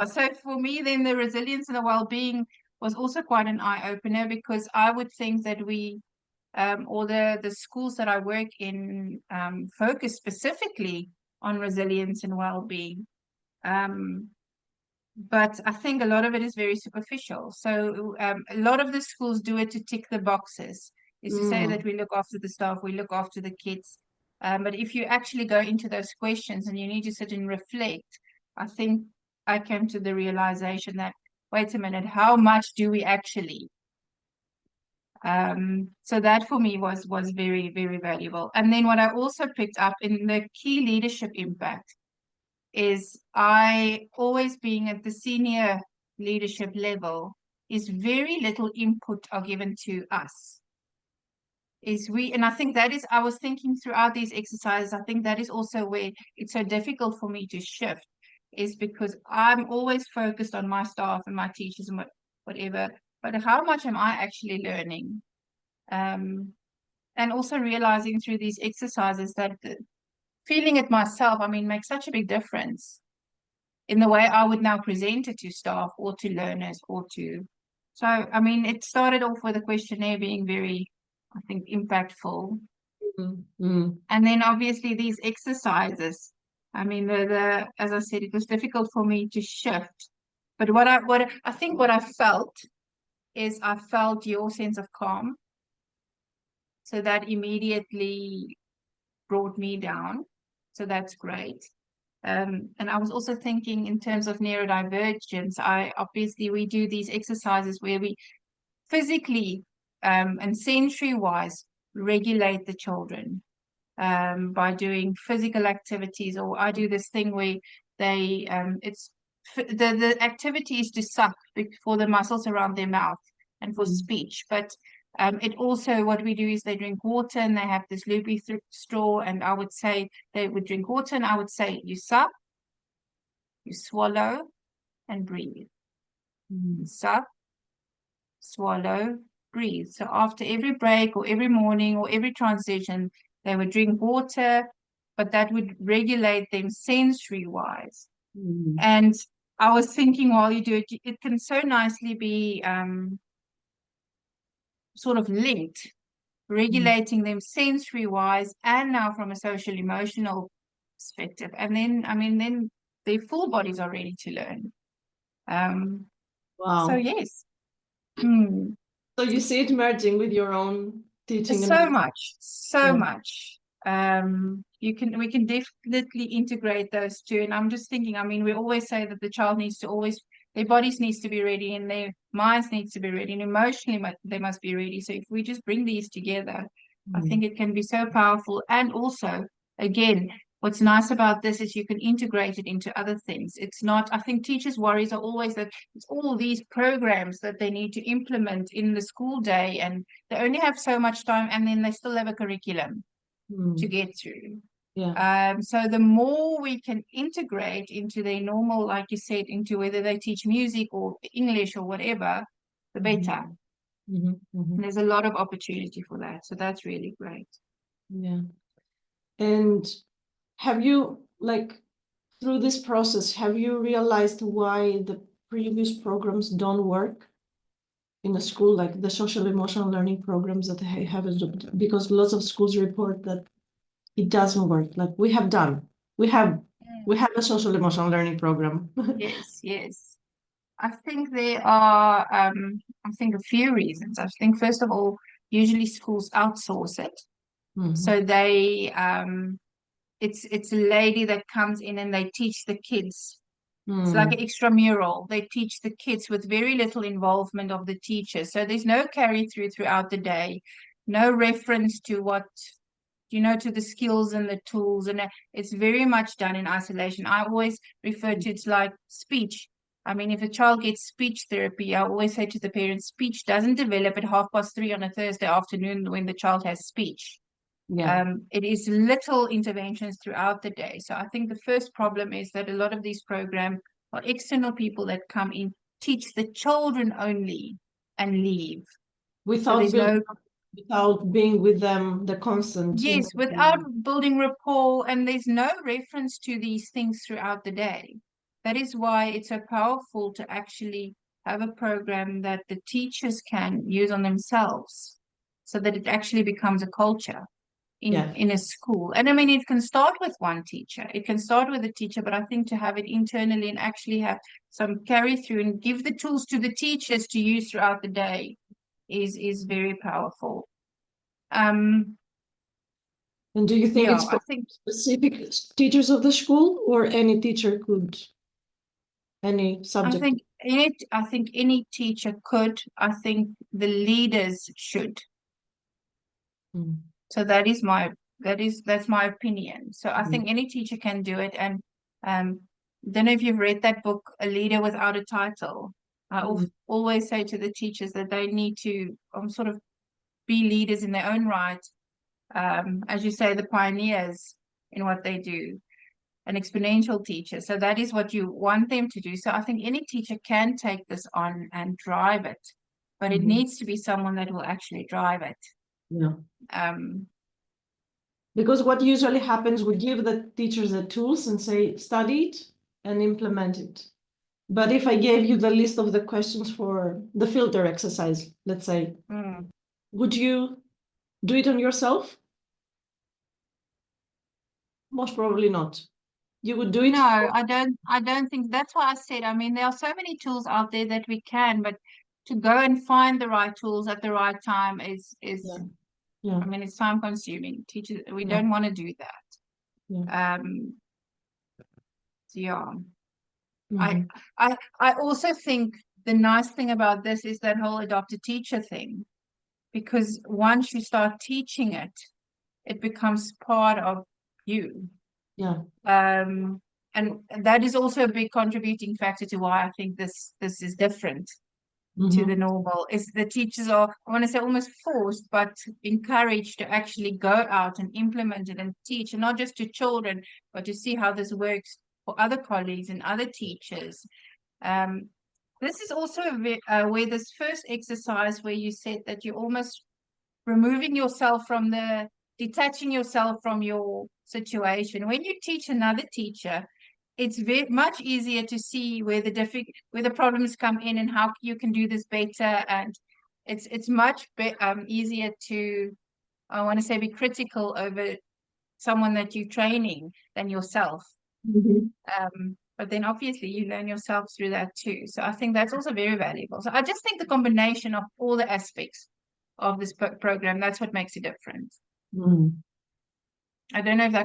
So for me, then the resilience and the well-being was also quite an eye-opener, because I would think that we, or the schools that I work in, focus specifically on resilience and well-being. But I think a lot of it is very superficial. So a lot of the schools do it to tick the boxes, is to say that we look after the staff, we look after the kids. But if you actually go into those questions and you need to sit and reflect, I think I came to the realization that, wait a minute, how much do we actually? So that for me was very, very valuable. And then what I also picked up in the key leadership impact is, I always being at the senior leadership level, is very little input are given to us. And I think that is, I was thinking throughout these exercises, I think that is also where it's so difficult for me to shift, is because I'm always focused on my staff and my teachers and whatever, but how much am I actually learning? And also realizing through these exercises that feeling it myself, I mean, makes such a big difference in the way I would now present it to staff or to learners so, I mean, it started off with a questionnaire being very, I think, impactful. And then obviously these exercises, I mean, as I said, it was difficult for me to shift. But what I think what I felt is, I felt your sense of calm. So that immediately brought me down. So that's great. And I was also thinking in terms of neurodivergence, we do these exercises where we physically and sensory wise regulate the children by doing physical activities. Or I do this thing where the activity is to suck for the muscles around their mouth and for speech. But it also, what we do is they drink water and they have this loopy straw, and I would say they would drink water and I would say, you suck, you swallow, and breathe. Suck, swallow, breathe. So after every break or every morning or every transition, they would drink water, but that would regulate them sensory wise. And I was thinking, while you do it, it can so nicely be sort of linked, regulating them sensory wise and now from a social emotional perspective. And then, I mean, then their full bodies are ready to learn. Wow. So yes. So you see it merging with your own teaching. So much. We can definitely integrate those two. And I'm just thinking, I mean, we always say that the child needs to their bodies needs to be ready and their minds needs to be ready, and emotionally they must be ready. So if we just bring these together, I think it can be so powerful. And also, again, what's nice about this is you can integrate it into other things. It's not, I think teachers' worries are always that it's all these programs that they need to implement in the school day, and they only have so much time, and then they still have a curriculum to get through. So the more we can integrate into their normal, like you said, into whether they teach music or English or whatever, the better. And there's a lot of opportunity for that. So that's really great. Yeah. And have you, like, through this process, have you realized why the previous programs don't work in a school, like the social emotional learning programs that they have? Because lots of schools report that it doesn't work. Like we have a social emotional learning program. Yes. I think there are, a few reasons. I think, first of all, usually schools outsource it. So they, it's a lady that comes in and they teach the kids. It's like an extramural. They teach the kids with very little involvement of the teachers. So there's no carry throughout the day, no reference to to the skills and the tools. And it's very much done in isolation. I always refer to it like speech. I mean, if a child gets speech therapy, I always say to the parents, speech doesn't develop at 3:30 on a Thursday afternoon when the child has speech. It is little interventions throughout the day. So I think the first problem is that a lot of these programs are external people that come in, teach the children only, and leave. Without being with them, the constant. Yes, without building rapport, and there's no reference to these things throughout the day. that is why it's so powerful to actually have a program that the teachers can use on themselves, so that it actually becomes a culture in a school. And I mean, it can start with one teacher. It can start with a teacher, but I think to have it internally and actually have some carry through and give the tools to the teachers to use throughout the day is very powerful. And do you think it's I think specific teachers of the school, or any teacher could, any subject? I think any teacher could. I think the leaders should. So that's my opinion. So I think any teacher can do it. And don't know if you've read that book, A Leader Without a Title. I always say to the teachers that they need to sort of be leaders in their own right. As you say, the pioneers in what they do, an exponential teacher. So that is what you want them to do. So I think any teacher can take this on and drive it, but it needs to be someone that will actually drive it. Because what usually happens, we give the teachers the tools and say, study it and implement it. But if I gave you the list of the questions for the filter exercise, let's say, would you do it on yourself? Most probably not. You would do it? No, I don't think. That's why I said, I mean, there are so many tools out there that we can, but to go and find the right tools at the right time is I mean, it's time consuming. Teachers, we don't want to do that. I also think the nice thing about this is that whole adopt a teacher thing, because once you start teaching it, it becomes part of you. And that is also a big contributing factor to why I think this is different to the normal, is the teachers are, I want to say, almost forced, but encouraged to actually go out and implement it and teach, and not just to children, but to see how this works for other colleagues and other teachers. This is also where this first exercise where you said that you're almost removing yourself from detaching yourself from your situation. When you teach another teacher, it's very much easier to see where the problems come in and how you can do this better. And it's much easier to, I want to say, be critical over someone that you're training than yourself. But then obviously you learn yourself through that too. So I think that's also very valuable. So I just think the combination of all the aspects of this program, that's what makes it different. I don't know if that